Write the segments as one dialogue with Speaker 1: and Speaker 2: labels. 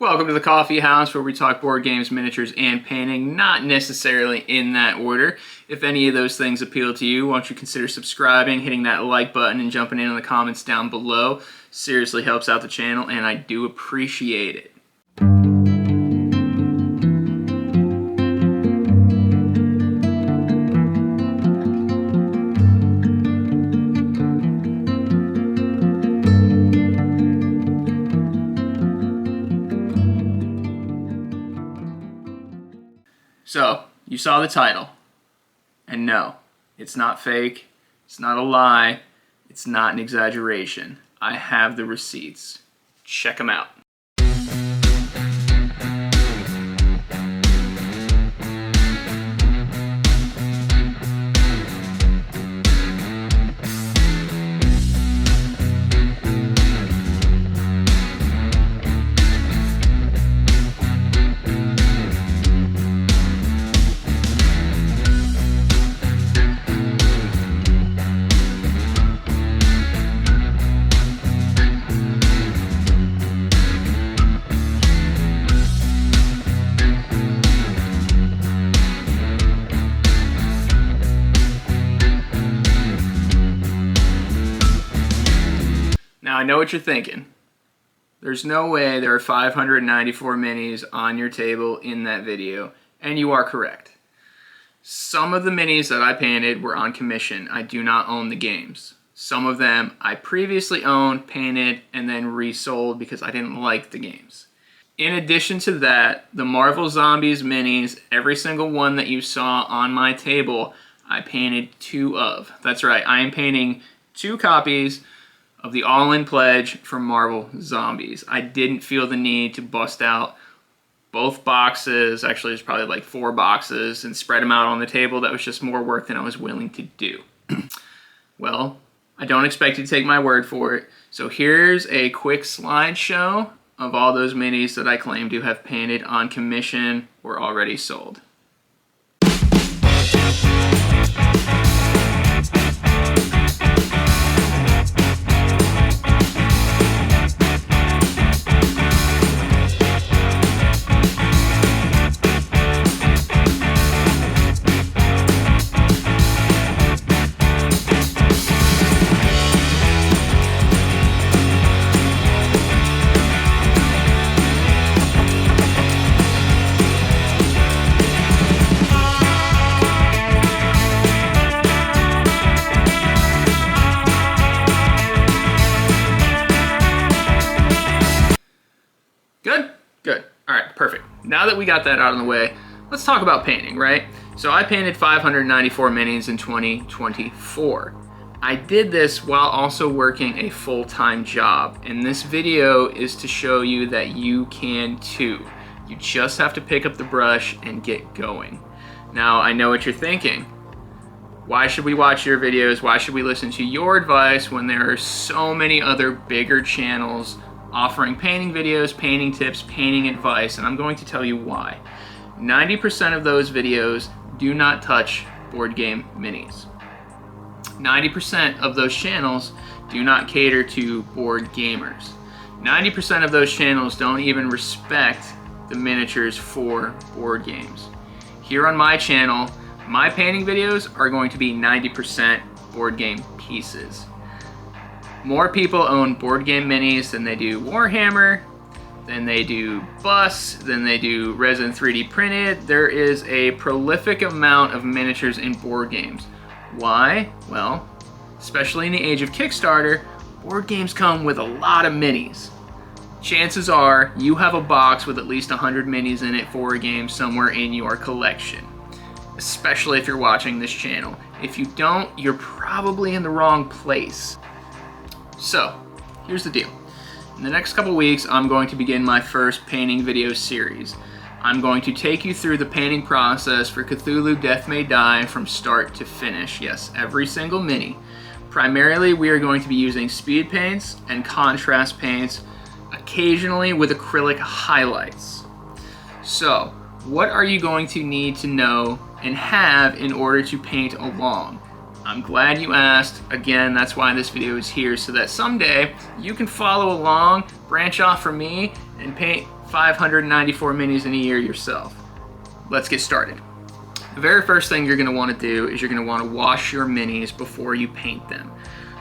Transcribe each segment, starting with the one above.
Speaker 1: Welcome to the Coffee House, where we talk board games, miniatures, and painting, not necessarily in that order. If any of those things appeal to you, why don't you consider subscribing, hitting that like button, and jumping in the comments down below. Seriously helps out the channel, and I do appreciate it. So, you saw the title, and no, it's not fake, it's not a lie, it's not an exaggeration. I have the receipts. Check them out. Now, I know what you're thinking. There's no way there are 594 minis on your table in that video, and you are correct. Some of the minis that I painted were on commission. I do not own the games. Some of them I previously owned, painted, and then resold because I didn't like the games. In addition to that, the Marvel Zombies minis, every single one that you saw on my table, I painted 2 of. That's right, I am painting 2 copies of the All-In Pledge for Marvel Zombies. I didn't feel the need to bust out both boxes. Actually, there's probably like 4 boxes and spread them out on the table. That was just more work than I was willing to do. Well, I don't expect you to take my word for it. So here's a quick slideshow of all those minis that I claim to have painted on commission or already sold. Good. All right, perfect. Now that we got that out of the way, let's talk about painting, right? So I painted 594 minis in 2024. I did this while also working a full-time job, and this video is to show you that you can too. You just have to pick up the brush and get going. Now, I know what you're thinking. Why should we watch your videos? Why should we listen to your advice when there are so many other bigger channels offering painting videos, painting tips, painting advice? And I'm going to tell you why. 90% of those videos do not touch board game minis. 90% of those channels do not cater to board gamers. 90% of those channels don't even respect the miniatures for board games. Here on my channel, my painting videos are going to be 90% board game pieces. More people own board game minis than they do Warhammer, than they do Bus, than they do resin 3D printed. There is a prolific amount of miniatures in board games. Why? Well, especially in the age of Kickstarter, board games come with a lot of minis. Chances are you have a box with at least 100 minis in it for a game somewhere in your collection, especially if you're watching this channel. If you don't, you're probably in the wrong place. So, here's the deal. In the next couple weeks, I'm going to begin my first painting video series. I'm going to take you through the painting process for Cthulhu Death May Die from start to finish. Yes, every single mini. Primarily, we are going to be using speed paints and contrast paints, occasionally with acrylic highlights. So, what are you going to need to know and have in order to paint along? I'm glad you asked. Again, that's why this video is here, so that someday you can follow along, branch off from me, and paint 594 minis in a year yourself. Let's get started. The very first thing you're going to want to do is you're going to want to wash your minis before you paint them.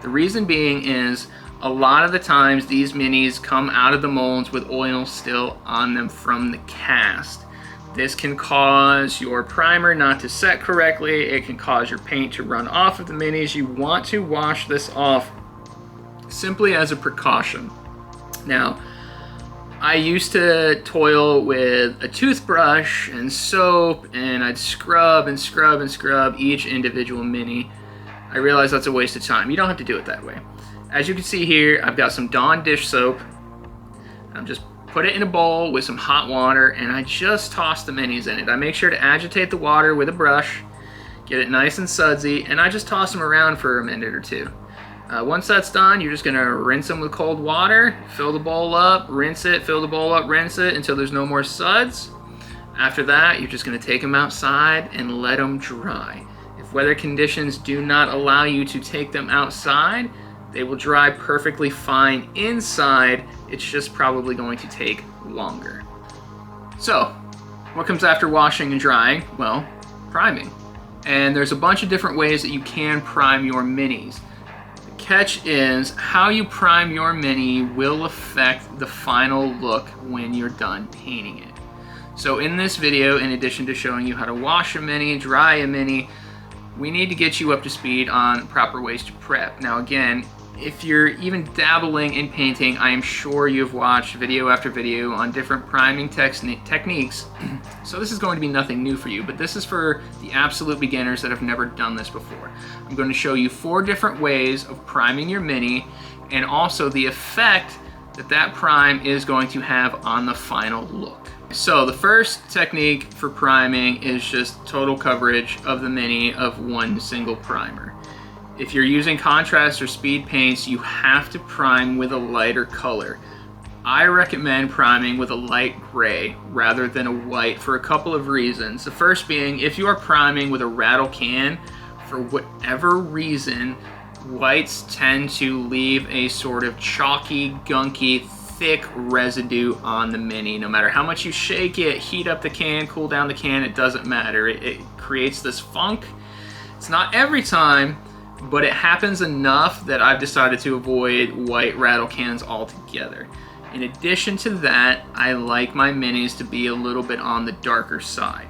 Speaker 1: The reason being is a lot of the times these minis come out of the molds with oil still on them from the cast. This can cause your primer not to set correctly. It can cause your paint to run off of the minis. You want to wash this off simply as a precaution. Now, I used to toil with a toothbrush and soap, and I'd scrub and scrub and scrub each individual mini. I realize that's a waste of time. You don't have to do it that way. As you can see here, I've got some Dawn dish soap. I'm just put it in a bowl with some hot water, and I just toss the minis in it. I make sure to agitate the water with a brush, get it nice and sudsy, and I just toss them around for a minute or two. Once that's done, you're just gonna rinse them with cold water, fill the bowl up, rinse it, fill the bowl up, rinse it until there's no more suds. After that, you're just gonna take them outside and let them dry. If weather conditions do not allow you to take them outside, they will dry perfectly fine inside. It's just probably going to take longer. So, what comes after washing and drying? Well, priming. And there's a bunch of different ways that you can prime your minis. The catch is how you prime your mini will affect the final look when you're done painting it. So in this video, in addition to showing you how to wash a mini, dry a mini, we need to get you up to speed on proper ways to prep. Now again, if you're even dabbling in painting, I am sure you've watched video after video on different priming techniques. So this is going to be nothing new for you, but this is for the absolute beginners that have never done this before. I'm going to show you 4 different ways of priming your mini, and also the effect that that prime is going to have on the final look. So the first technique for priming is just total coverage of the mini of one single primer. If you're using contrast or speed paints, you have to prime with a lighter color. I recommend priming with a light gray rather than a white for a couple of reasons. The first being, if you are priming with a rattle can, for whatever reason, whites tend to leave a sort of chalky, gunky, thick residue on the mini. No matter how much you shake it, heat up the can, cool down the can, it doesn't matter. It creates this funk. It's not every time, but it happens enough that I've decided to avoid white rattle cans altogether. In addition to that, I like my minis to be a little bit on the darker side.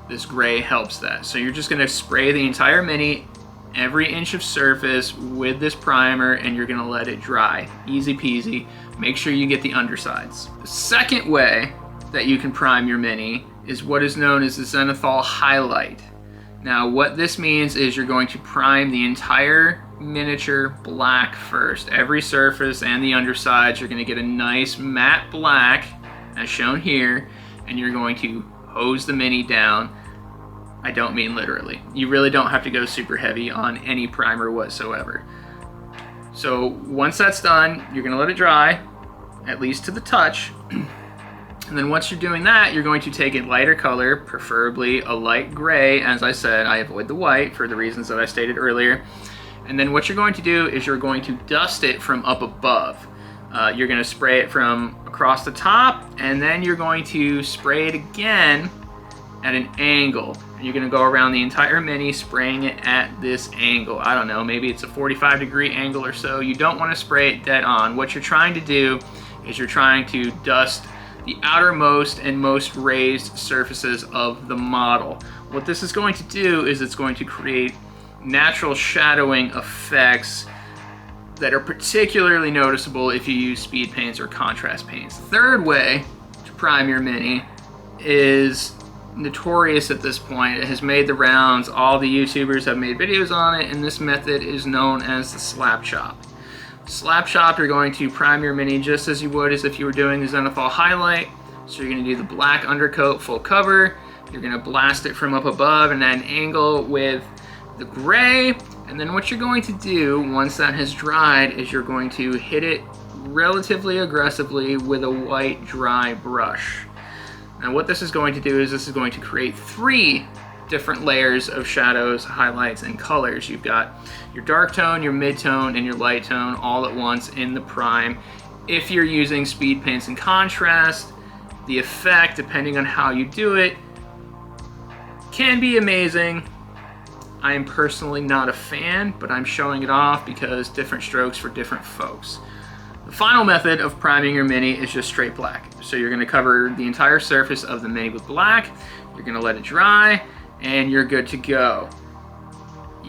Speaker 1: This gray helps that. So you're just gonna spray the entire mini, every inch of surface with this primer, and you're gonna let it dry. Easy peasy. Make sure you get the undersides. The second way that you can prime your mini is what is known as the zenithal highlight. Now what this means is you're going to prime the entire miniature black first. Every surface and the undersides, you're going to get a nice matte black as shown here, and you're going to hose the mini down. I don't mean literally. You really don't have to go super heavy on any primer whatsoever. So once that's done, you're going to let it dry, at least to the touch. And then once you're doing that, you're going to take a lighter color, preferably a light gray. As I said, I avoid the white for the reasons that I stated earlier. And then what you're going to do is you're going to dust it from up above. You're going to spray it from across the top, and then you're going to spray it again at an angle. And you're going to go around the entire mini spraying it at this angle. I don't know, maybe it's a 45-degree angle or so. You don't want to spray it dead on. What you're trying to do is you're trying to dust the outermost and most raised surfaces of the model. What this is going to do is it's going to create natural shadowing effects that are particularly noticeable if you use speed paints or contrast paints. The third way to prime your mini is notorious at this point. It has made the rounds. All the YouTubers have made videos on it, and this method is known as the slap chop. Slap chop, you're going to prime your mini just as you would as if you were doing the zenithal highlight. So you're going to do the black undercoat full cover. You're going to blast it from up above and at an angle with the gray. And then what you're going to do once that has dried is you're going to hit it relatively aggressively with a white dry brush. Now what this is going to do is this is going to create 3 different layers of shadows, highlights, and colors. You've got your dark tone, your mid-tone, and your light tone all at once in the prime. If you're using speed paints and contrast, The effect, depending on how you do it, can be amazing. I am personally not a fan, but I'm showing it off because different strokes for different folks. The final method of priming your Mini is just straight black. So you're going to cover the entire surface of the Mini with black, you're going to let it dry, and you're good to go.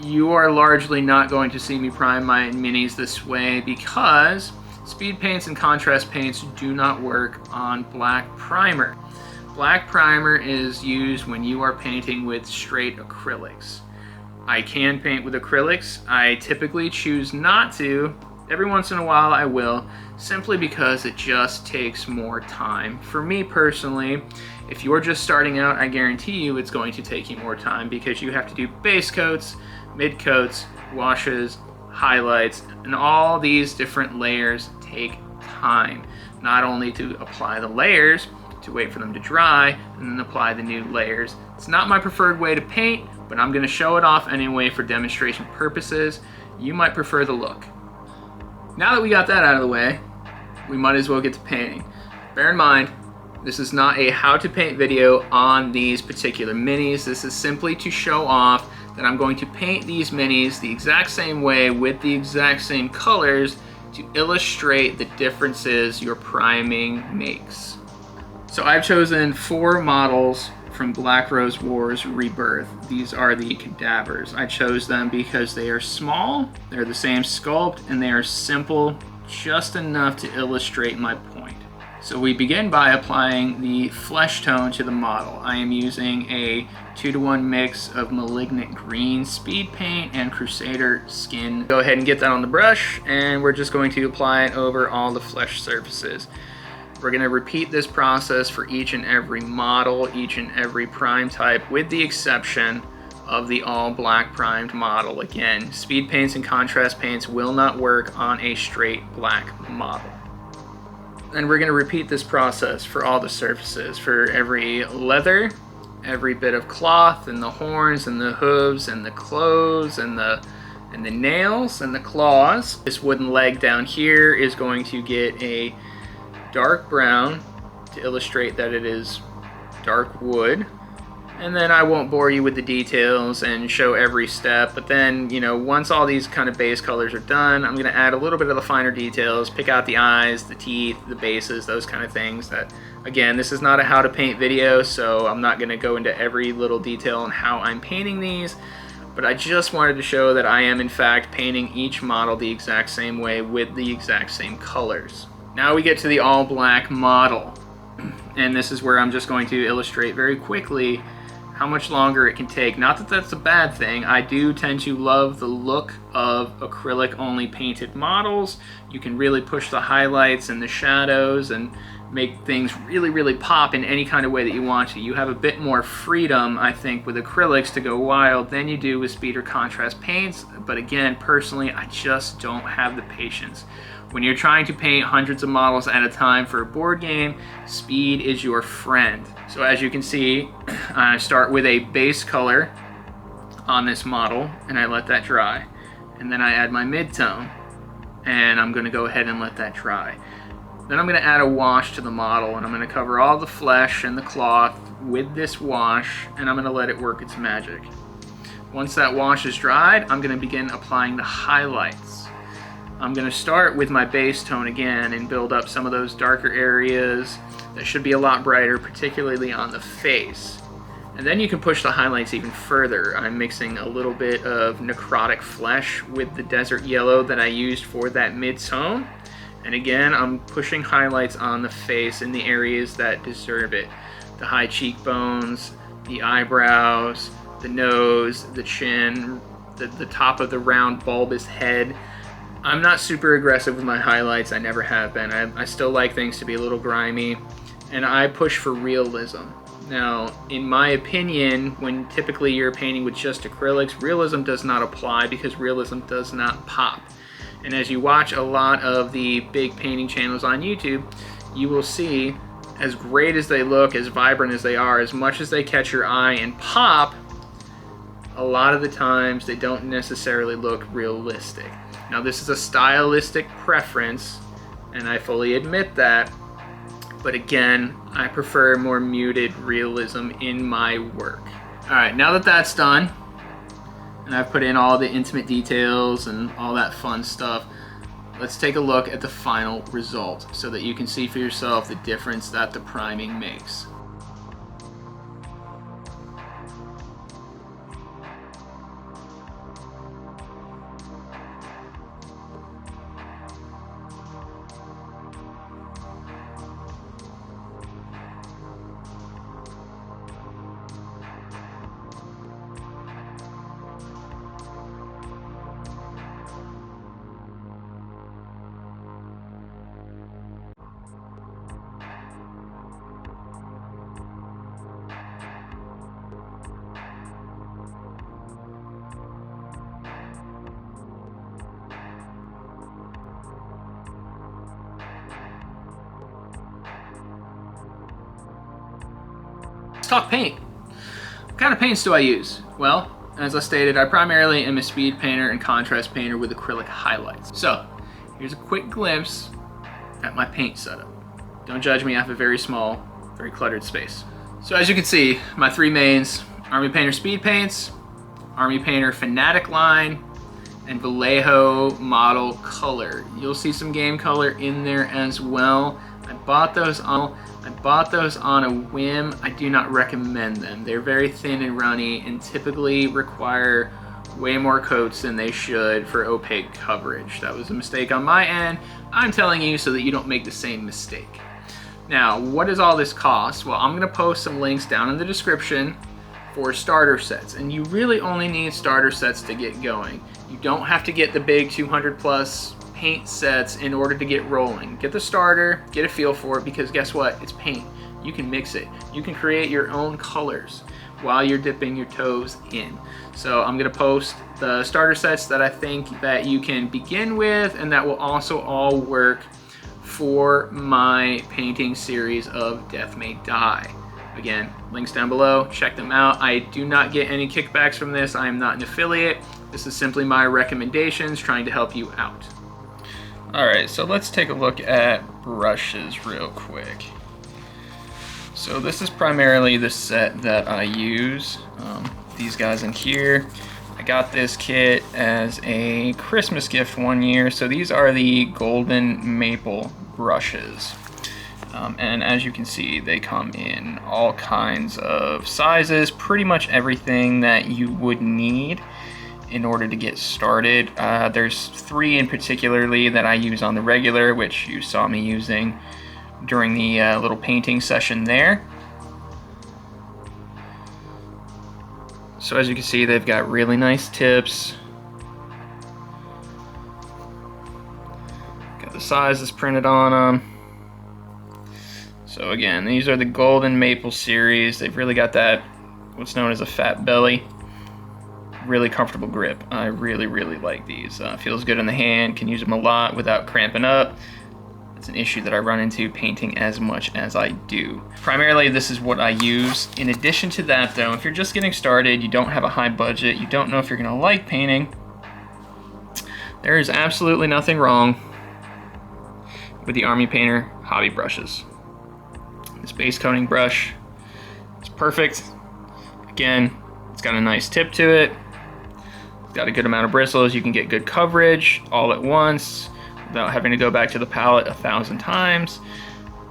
Speaker 1: You are largely not going to see me prime my Minis this way because speed paints and contrast paints do not work on black primer. Black primer is used when you are painting with straight acrylics. I can paint with acrylics. I typically choose not to. Every once in a while I will, simply because it just takes more time. For me personally, if you're just starting out, I guarantee you it's going to take you more time because you have to do base coats, mid coats, washes, highlights, and all these different layers take time. Not only to apply the layers, to wait for them to dry, and then apply the new layers. It's not my preferred way to paint, but I'm going to show it off anyway for demonstration purposes. You might prefer the look. Now that we got that out of the way, we might as well get to painting. Bear in mind, this is not a how to paint video on these particular Minis. This is simply to show off that I'm going to paint these Minis the exact same way with the exact same colors to illustrate the differences your priming makes. So I've chosen 4 models from Black Rose Wars Rebirth. These are the cadavers. I chose them because they are small, they're the same sculpt, and they are simple, just enough to illustrate my point. So we begin by applying the flesh tone to the model. I am using a 2-to-1 mix of Malignant Green Speed Paint and Crusader Skin. Go ahead and get that on the brush, and we're just going to apply it over all the flesh surfaces. We're going to repeat this process for each and every model, each and every prime type, with the exception of the all black primed model. Again, speed paints and contrast paints will not work on a straight black model. And we're going to repeat this process for all the surfaces, for every leather, every bit of cloth, and the horns, and the hooves, and the clothes, and the nails, and the claws. This wooden leg down here is going to get a dark brown to illustrate that it is dark wood. And then I won't bore you with the details and show every step, but then, you know, once all these kind of base colors are done, I'm going to add a little bit of the finer details, pick out the eyes, the teeth, the bases, those kind of things. That, again, this is not a how to paint video, so I'm not going to go into every little detail on how I'm painting these, but I just wanted to show that I am in fact painting each model the exact same way with the exact same colors. Now we get to the all black model, and this is where I'm just going to illustrate very quickly how much longer it can take. Not that that's a bad thing. I do tend to love the look of acrylic only painted models. You can really push the highlights and the shadows and make things really pop in any kind of way that you want to. You have a bit more freedom, I think, with acrylics to go wild than you do with speed or contrast paints, but again, personally, I just don't have the patience. When you're trying to paint hundreds of models at a time for a board game, speed is your friend. So as you can see, I start with a base color on this model, and I let that dry. And then I add my mid-tone, and I'm going to go ahead and let that dry. Then I'm going to add a wash to the model, and I'm going to cover all the flesh and the cloth with this wash, and I'm going to let it work its magic. Once that wash is dried, I'm going to begin applying the highlights. I'm going to start with my base tone again and build up some of those darker areas that should be a lot brighter, particularly on the face. And then you can push the highlights even further. I'm mixing a little bit of necrotic flesh with the desert yellow that I used for that mid-tone. And again, I'm pushing highlights on the face in the areas that deserve it. The high cheekbones, the eyebrows, the nose, the chin, the top of the round bulbous head. I'm not super aggressive with my highlights, I never have been. I still like things to be a little grimy, and I push for realism. Now, in my opinion, when typically you're painting with just acrylics, realism does not apply because realism does not pop. And as you watch a lot of the big painting channels on YouTube, you will see, as great as they look, as vibrant as they are, as much as they catch your eye and pop, a lot of the times they don't necessarily look realistic. Now this is a stylistic preference, and I fully admit that, but again, I prefer more muted realism in my work. All right, now that that's done, and I've put in all the intimate details and all that fun stuff, let's take a look at the final result so that you can see for yourself the difference that the priming makes. Let's talk paint. What kind of paints do I use? Well, as I stated, I primarily am a speed painter and contrast painter with acrylic highlights. So, here's a quick glimpse at my paint setup. Don't judge me, I have a very small, very cluttered space. So as you can see, my three mains, Army Painter Speed Paints, Army Painter Fanatic line, and Vallejo Model Color. You'll see some game color in there as well. I bought those on a whim. I do not recommend them. They're very thin and runny and typically require way more coats than they should for opaque coverage. That was a mistake on my end. I'm telling you so that you don't make the same mistake. Now, what does all this cost? Well, I'm gonna post some links down in the description for starter sets, and you really only need starter sets to get going. You don't have to get the big 200 plus paint sets in order to get rolling. Get the starter, get a feel for it, because guess what? It's paint. You can mix it. You can create your own colors while you're dipping your toes in. So I'm gonna post the starter sets that I think that you can begin with and that will also all work for my painting series of Death May Die. Again, links down below, check them out. I do not get any kickbacks from this. I am not an affiliate. This is simply my recommendations trying to help you out. All right, so let's take a look at brushes real quick. So this is primarily the set that I use. These guys in here. I got this kit as a Christmas gift one year. So these are the Golden Maple brushes. And as you can see, they come in all kinds of sizes, pretty much everything that you would need in order to get started. There's three in particularly that I use on the regular, which you saw me using during the little painting session there. So as you can see, they've got really nice tips. Got the sizes printed on them. So again, these are the Golden Maple series. They've really got that, what's known as a fat belly. Really comfortable grip. I really like these. Feels good in the hand, can use them a lot without cramping up. It's an issue that I run into painting as much as I do. Primarily, this is what I use. In addition to that though, if you're just getting started, you don't have a high budget, you don't know if you're gonna like painting, there is absolutely nothing wrong with the Army Painter hobby brushes. This base coating brush is perfect. Again, it's got a nice tip to it. It's got a good amount of bristles. You can get good coverage all at once without having to go back to the palette 1,000 times.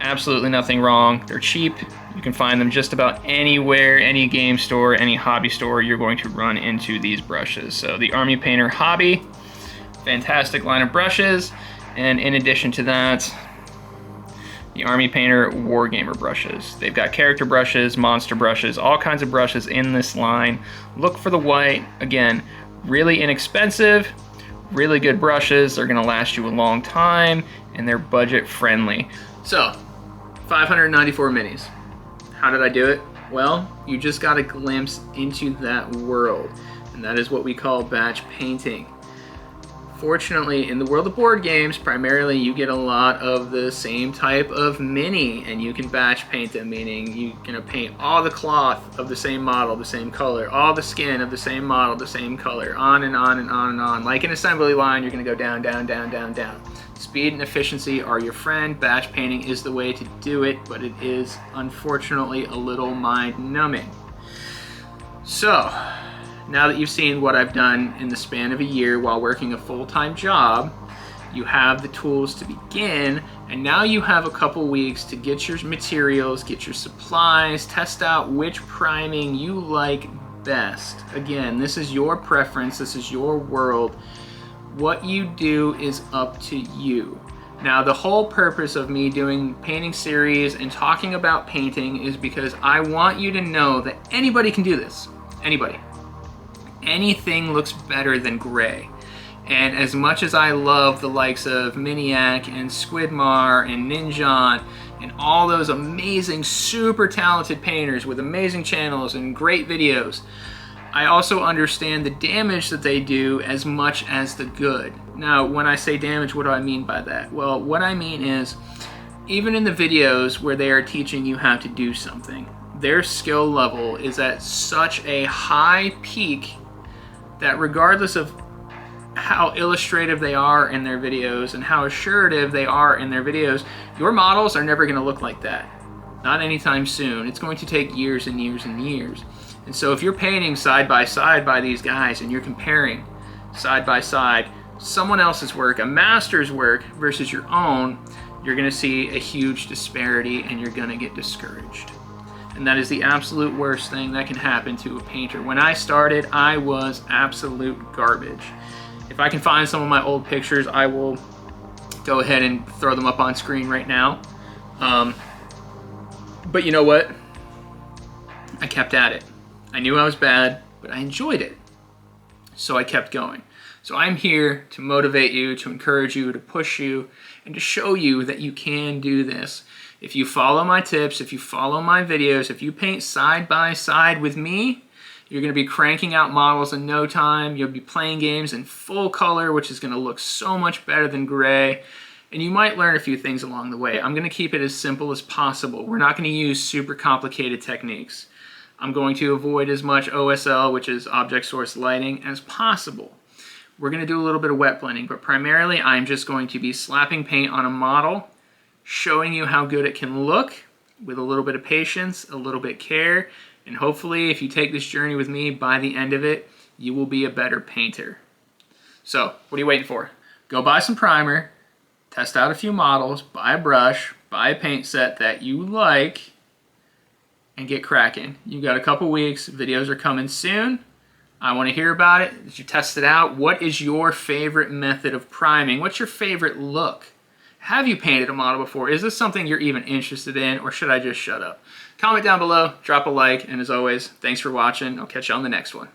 Speaker 1: Absolutely nothing wrong. They're cheap. You can find them just about anywhere, any game store, any hobby store, you're going to run into these brushes. So the Army Painter Hobby, fantastic line of brushes. And in addition to that, the Army Painter Wargamer brushes. They've got character brushes, monster brushes, all kinds of brushes in this line. Look for the white. Again, really inexpensive, really good brushes. They're gonna last you a long time, and they're budget friendly. So, 594 minis. How did I do it? Well, you just got a glimpse into that world, and that is what we call batch painting. Fortunately, in the world of board games, primarily you get a lot of the same type of mini, and you can batch paint them, meaning you're gonna paint all the cloth of the same model, the same color, all the skin of the same model, the same color, on and on and on and on. Like an assembly line, you're gonna go down, down, down, down, down. Speed and efficiency are your friend. Batch painting is the way to do it, but it is unfortunately a little mind-numbing. So, now that you've seen what I've done in the span of a year while working a full-time job, you have the tools to begin, and now you have a couple weeks to get your materials, get your supplies, test out which priming you like best. Again, this is your preference, this is your world. What you do is up to you. Now, the whole purpose of me doing painting series and talking about painting is because I want you to know that anybody can do this. Anybody. Anything looks better than gray. And as much as I love the likes of Miniac and Squidmar and Ninjon and all those amazing, super talented painters with amazing channels and great videos, I also understand the damage that they do as much as the good. Now, when I say damage, what do I mean by that? Well, what I mean is, even in the videos where they are teaching you how to do something, their skill level is at such a high peak that regardless of how illustrative they are in their videos and how assurative they are in their videos, your models are never going to look like that. Not anytime soon. It's going to take years and years and years. And so if you're painting side by side by these guys and you're comparing side by side someone else's work, a master's work versus your own, you're going to see a huge disparity and you're going to get discouraged. And that is the absolute worst thing that can happen to a painter. When I started, I was absolute garbage. If I can find some of my old pictures, I will go ahead and throw them up on screen right now. But you know what? I kept at it. I knew I was bad, but I enjoyed it. So I kept going. So I'm here to motivate you, to encourage you, to push you, and to show you that you can do this. If you follow my tips, if you follow my videos, if you paint side by side with me, you're going to be cranking out models in no time. You'll be playing games in full color, which is going to look so much better than gray. And you might learn a few things along the way. I'm going to keep it as simple as possible. We're not going to use super complicated techniques. I'm going to avoid as much OSL, which is object source lighting, as possible. We're going to do a little bit of wet blending, but primarily I'm just going to be slapping paint on a model, showing you how good it can look with a little bit of patience, a little bit of care, and hopefully if you take this journey with me, by the end of it, you will be a better painter. So, what are you waiting for? Go buy some primer, test out a few models, buy a brush, buy a paint set that you like, and get cracking. You've got a couple weeks, videos are coming soon. I want to hear about it. Did you test it out? What is your favorite method of priming? What's your favorite look? Have you painted a model before? Is this something you're even interested in, or should I just shut up? Comment down below, drop a like, and as always, thanks for watching. I'll catch you on the next one.